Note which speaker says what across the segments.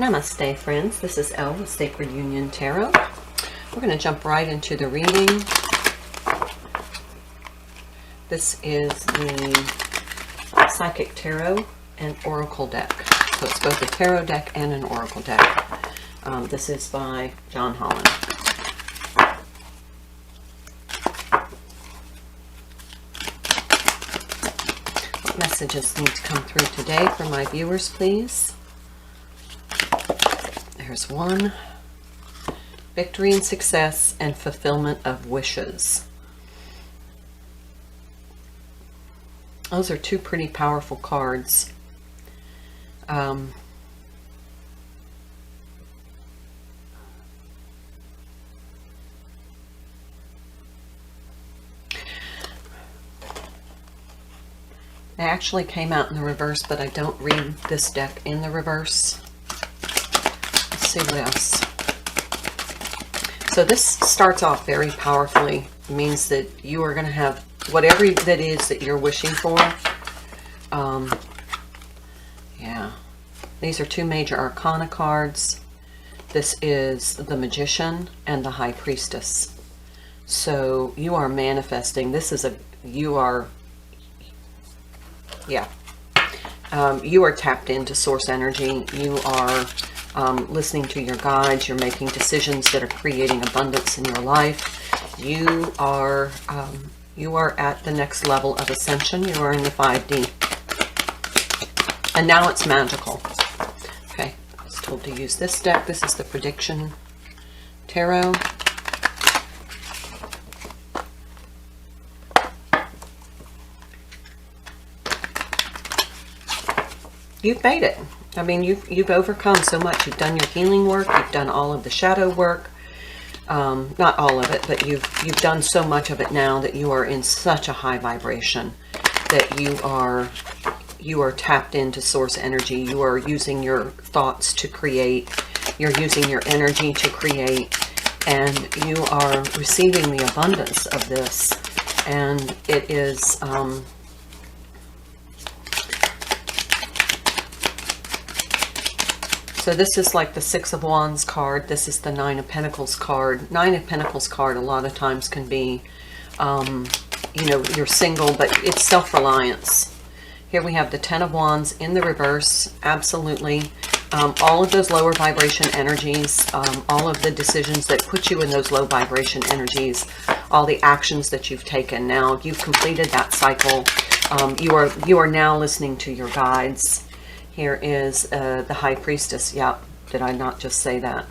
Speaker 1: Namaste, friends. This is Elle with Sacred Union Tarot. We're going to jump right into the reading. This is the Psychic Tarot and Oracle deck. So it's both a tarot deck and an oracle deck. This is by John Holland. What messages need to come through today for my viewers, please? There's one. Victory and success and fulfillment of wishes. Those are two pretty powerful cards. They actually came out in the reverse, but I don't read this deck in the reverse. Let's see what else. So this starts off very powerfully. It means that you are going to have whatever that is that you're wishing for. Yeah. These are two major arcana cards. This is the Magician and the High Priestess. So you are manifesting. This is you are tapped into source energy. You are listening to your guides. You're making decisions that are creating abundance in your life. You are at the next level of ascension. You are in the 5D. And now it's magical. Okay, I was told to use this deck. This is the Prediction Tarot. You've made it. I mean, you've overcome so much. You've done your healing work. You've done all of the shadow work. Not all of it, but you've done so much of it now that you are in such a high vibration that you are tapped into source energy. You are using your thoughts to create. You're using your energy to create, and you are receiving the abundance of this. And it is so this is like the Six of Wands card. This is the Nine of Pentacles card. Nine of Pentacles card a lot of times can be, you know, you're single, but it's self-reliance. Here we have the Ten of Wands in the reverse. Absolutely. All of those lower vibration energies, all of the decisions that put you in those low vibration energies, all the actions that you've taken. Now you've completed that cycle. You are now listening to your guides. Here is the High Priestess. Yep, did I not just say that?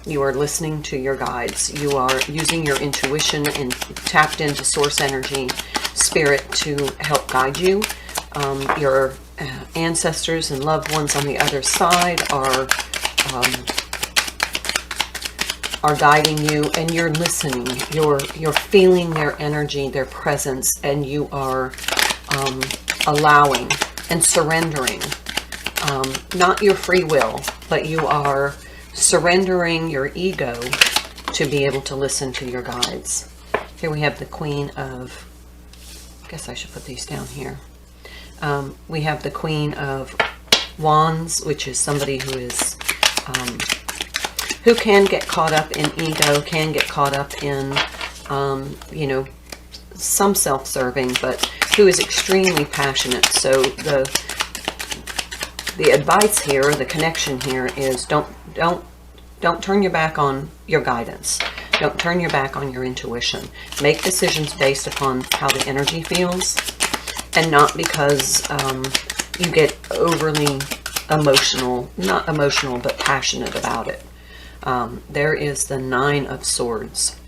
Speaker 1: You are listening to your guides. You are using your intuition and tapped into source energy, spirit to help guide you. Your ancestors and loved ones on the other side are guiding you, and you're listening. You're feeling their energy, their presence, and you are allowing and surrendering. Not your free will, but you are surrendering your ego to be able to listen to your guides. Here we have the Queen of, I guess I should put these down here. We have the Queen of Wands, which is somebody who is, who can get caught up in ego, can get caught up in, you know, some self-serving, but who is extremely passionate. So the advice here, the connection here is don't turn your back on your guidance. Don't turn your back on your intuition. Make decisions based upon how the energy feels, and not because you get overly emotional, not emotional, but passionate about it. There is the Nine of Swords.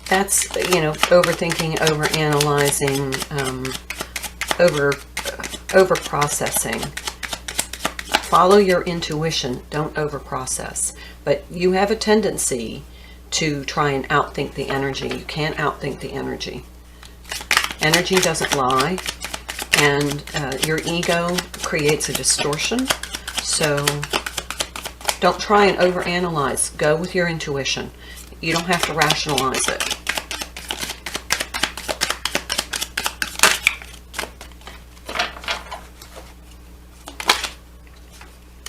Speaker 1: That's, you know, overthinking, overanalyzing, over-processing. Follow your intuition. Don't over-process. But you have a tendency to try and outthink the energy. You can't outthink the energy. Energy doesn't lie, and your ego creates a distortion. So don't try and overanalyze. Go with your intuition. You don't have to rationalize it.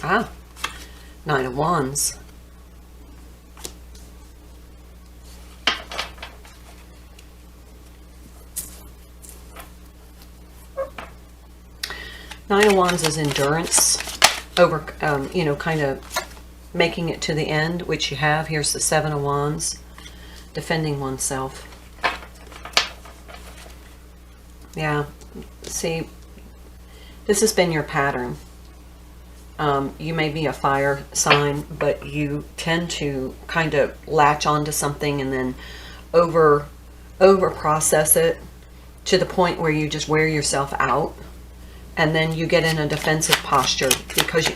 Speaker 1: Ah, Nine of Wands. Nine of Wands is endurance, over, you know, kind of making it to the end, which you have. Here's the Seven of Wands, defending oneself. Yeah, see, this has been your pattern. You may be a fire sign, but you tend to kind of latch onto something and then over process it to the point where you just wear yourself out. And then you get in a defensive posture because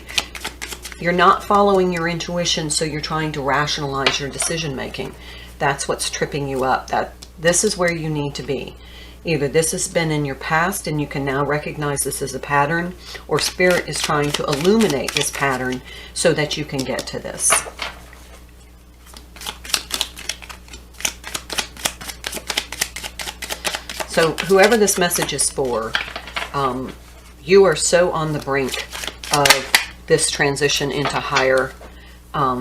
Speaker 1: you're not following your intuition, so you're trying to rationalize your decision making. That's what's tripping you up. This is where you need to be. Either this has been in your past and you can now recognize this as a pattern, or Spirit is trying to illuminate this pattern so that you can get to this. So whoever this message is for, you are so on the brink of this transition into higher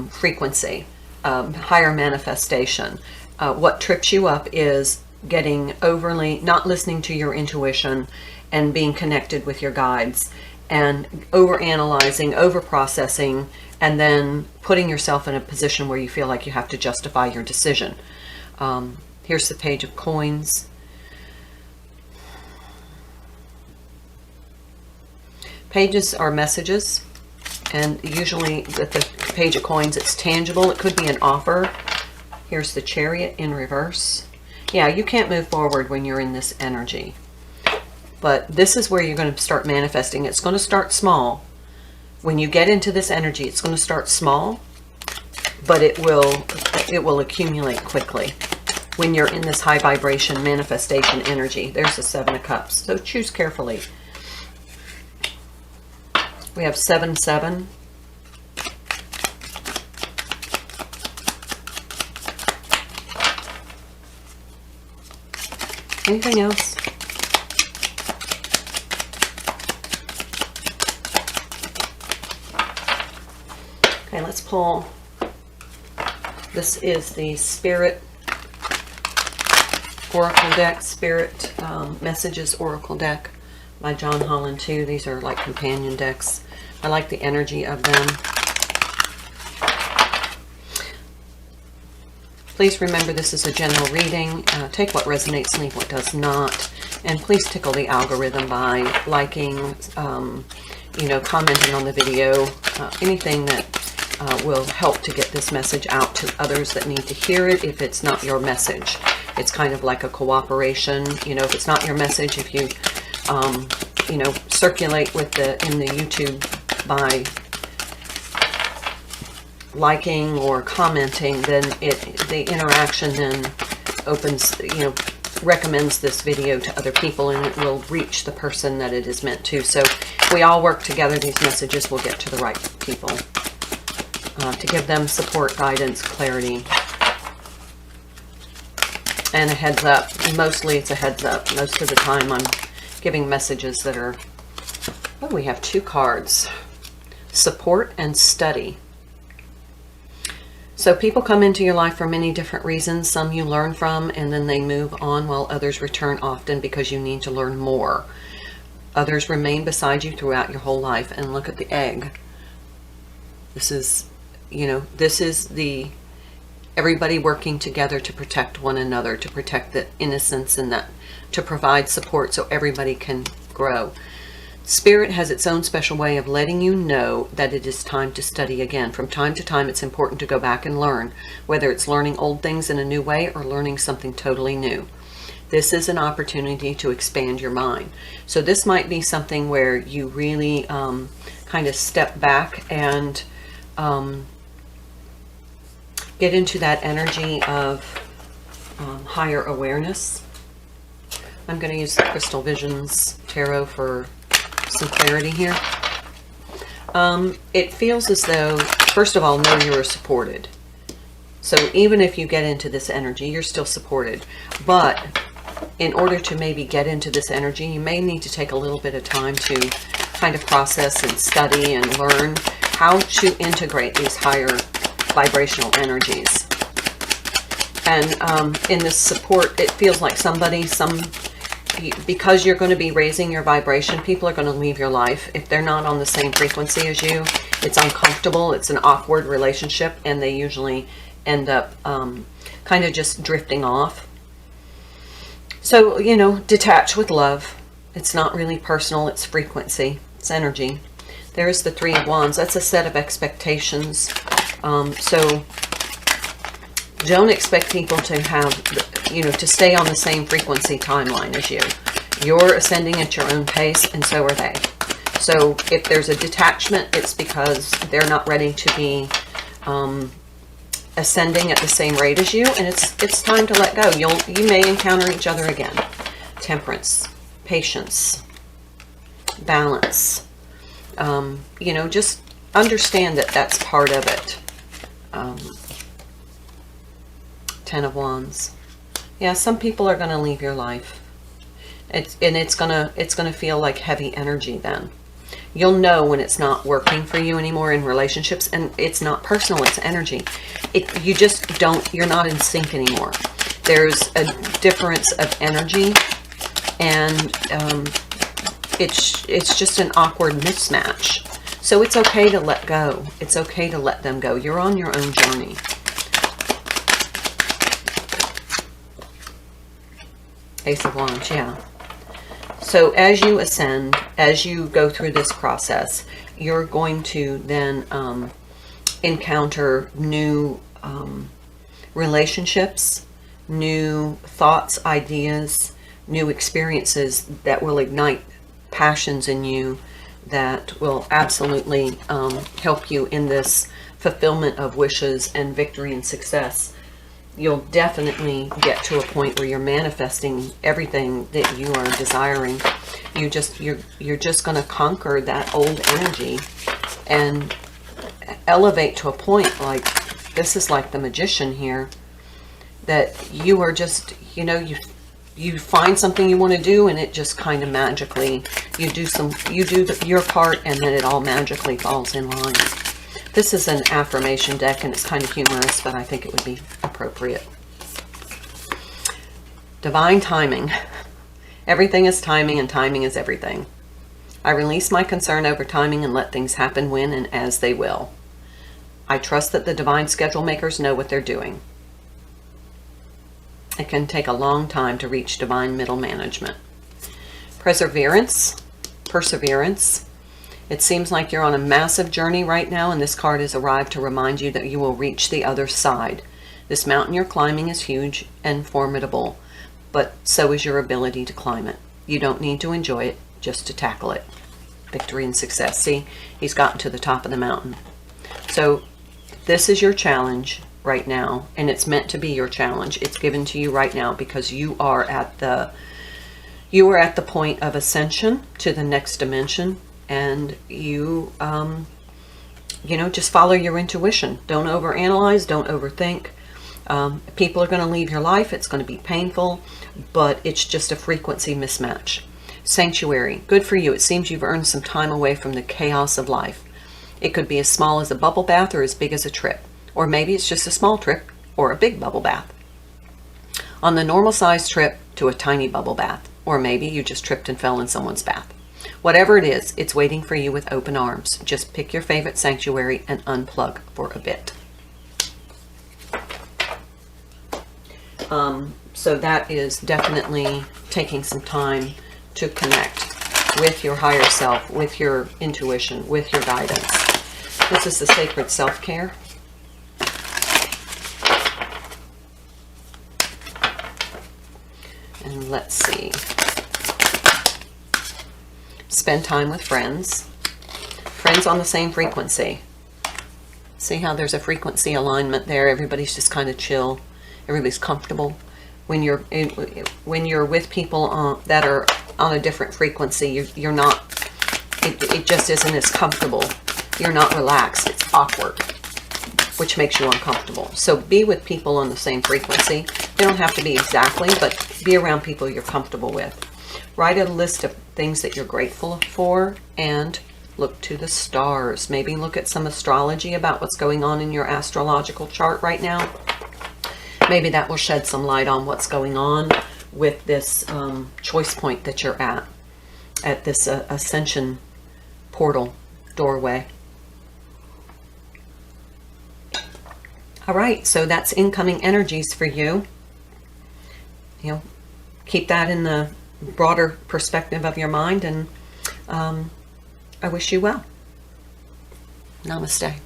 Speaker 1: frequency, higher manifestation. What trips you up is getting overly, not listening to your intuition and being connected with your guides, and over-analyzing, over-processing, and then putting yourself in a position where you feel like you have to justify your decision. Here's the Page of Coins. Pages are messages, and usually with the Page of Coins, it's tangible. It could be an offer. Here's the Chariot in reverse. Yeah, you can't move forward when you're in this energy. But this is where you're going to start manifesting. It's going to start small. When you get into this energy, it's going to start small, but it will accumulate quickly when you're in this high vibration manifestation energy. There's the Seven of Cups. So choose carefully. We have 7-7. Anything else? Okay, let's pull. This is the Spirit Oracle deck, Spirit Messages Oracle deck by John Holland too. These are like companion decks. I like the energy of them. Please remember, this is a general reading. Take what resonates, leave what does not. And please tickle the algorithm by liking, you know, commenting on the video, anything that will help to get this message out to others that need to hear it if it's not your message. It's kind of like a cooperation. You know, if it's not your message, if you, you know, circulate with in the YouTube by liking or commenting, then the interaction then opens, you know, recommends this video to other people, and it will reach the person that it is meant to. So if we all work together, these messages will get to the right people, to give them support, guidance, clarity, and a heads up. Mostly it's a heads up. Most of the time I'm giving messages that are, oh, we have two cards, support and study. So people come into your life for many different reasons. Some you learn from and then they move on, while others return often because you need to learn more. Others remain beside you throughout your whole life. And look at the egg. This is, you know, this is the everybody working together to protect one another, to protect the innocence, and that to provide support so everybody can grow. Spirit has its own special way of letting you know that it is time to study again. From time to time, it's important to go back and learn, whether it's learning old things in a new way or learning something totally new. This is an opportunity to expand your mind. So this might be something where you really kind of step back and get into that energy of higher awareness. I'm going to use the Crystal Visions Tarot for some clarity here. It feels as though, first of all, know you're supported. So even if you get into this energy, you're still supported. But in order to maybe get into this energy, you may need to take a little bit of time to kind of process and study and learn. how to integrate these higher vibrational energies. And in this support, it feels like because you're going to be raising your vibration, people are going to leave your life. If they're not on the same frequency as you, it's uncomfortable, it's an awkward relationship, and they usually end up kind of just drifting off. So, you know, detach with love. It's not really personal, it's frequency, it's energy. There's the Three of Wands. That's a set of expectations. So don't expect people to have, you know, to stay on the same frequency timeline as you. You're ascending at your own pace, and so are they. So if there's a detachment, it's because they're not ready to be ascending at the same rate as you, and it's time to let go. You may encounter each other again. Temperance, patience, balance. You know, just understand that that's part of it. Ten of Wands. Yeah, some people are going to leave your life. It's gonna feel like heavy energy then. You'll know when it's not working for you anymore in relationships, and it's not personal, it's energy. You're not in sync anymore. There's a difference of energy, and it's just an awkward mismatch. So it's okay to let go. It's okay to let them go. You're on your own journey. Ace of Wands, yeah. So as you ascend, as you go through this process, you're going to then encounter new relationships, new thoughts, ideas, new experiences that will ignite passions in you that will absolutely help you in this fulfillment of wishes and victory and success. You'll definitely get to a point where you're manifesting everything that you are desiring. You're just going to conquer that old energy and elevate to a point like, this is like the magician here, that you are just, you know, you find something you want to do, and it just kind of magically, you do your part, and then it all magically falls in line. This is an affirmation deck, and it's kind of humorous, but I think it would be appropriate. Divine timing. Everything is timing, and timing is everything. I release my concern over timing and let things happen when and as they will. I trust that the divine schedule makers know what they're doing. It can take a long time to reach divine middle management. Perseverance. It seems like you're on a massive journey right now, and this card has arrived to remind you that you will reach the other side. This mountain you're climbing is huge and formidable, but so is your ability to climb it. You don't need to enjoy it, just to tackle it. Victory and success. See, he's gotten to the top of the mountain. So this is your challenge right now, and it's meant to be your challenge. It's given to you right now because you are at the point of ascension to the next dimension. And you know, just follow your intuition. Don't overanalyze, don't overthink. People are going to leave your life. It's going to be painful, but it's just a frequency mismatch. Sanctuary, good for you. It seems you've earned some time away from the chaos of life. It could be as small as a bubble bath or as big as a trip. Or maybe it's just a small trip or a big bubble bath. On the normal size trip to a tiny bubble bath. Or maybe you just tripped and fell in someone's bath. Whatever it is, it's waiting for you with open arms. Just pick your favorite sanctuary and unplug for a bit. So that is definitely taking some time to connect with your higher self, with your intuition, with your guidance. This is the sacred self-care. And let's see. Spend time with friends. Friends on the same frequency. See how there's a frequency alignment there? Everybody's just kind of chill. Everybody's comfortable. When you're with people that are on a different frequency, you're not. It just isn't as comfortable. You're not relaxed. It's awkward, which makes you uncomfortable. So be with people on the same frequency. They don't have to be exactly, but be around people you're comfortable with. Write a list of things that you're grateful for and Look to the stars. Maybe look at some astrology about what's going on in your astrological chart right now. Maybe that will shed some light on what's going on with this choice point that you're at this Ascension portal doorway. All right, so that's incoming energies for you. You know, keep that in the broader perspective of your mind, and I wish you well. Namaste.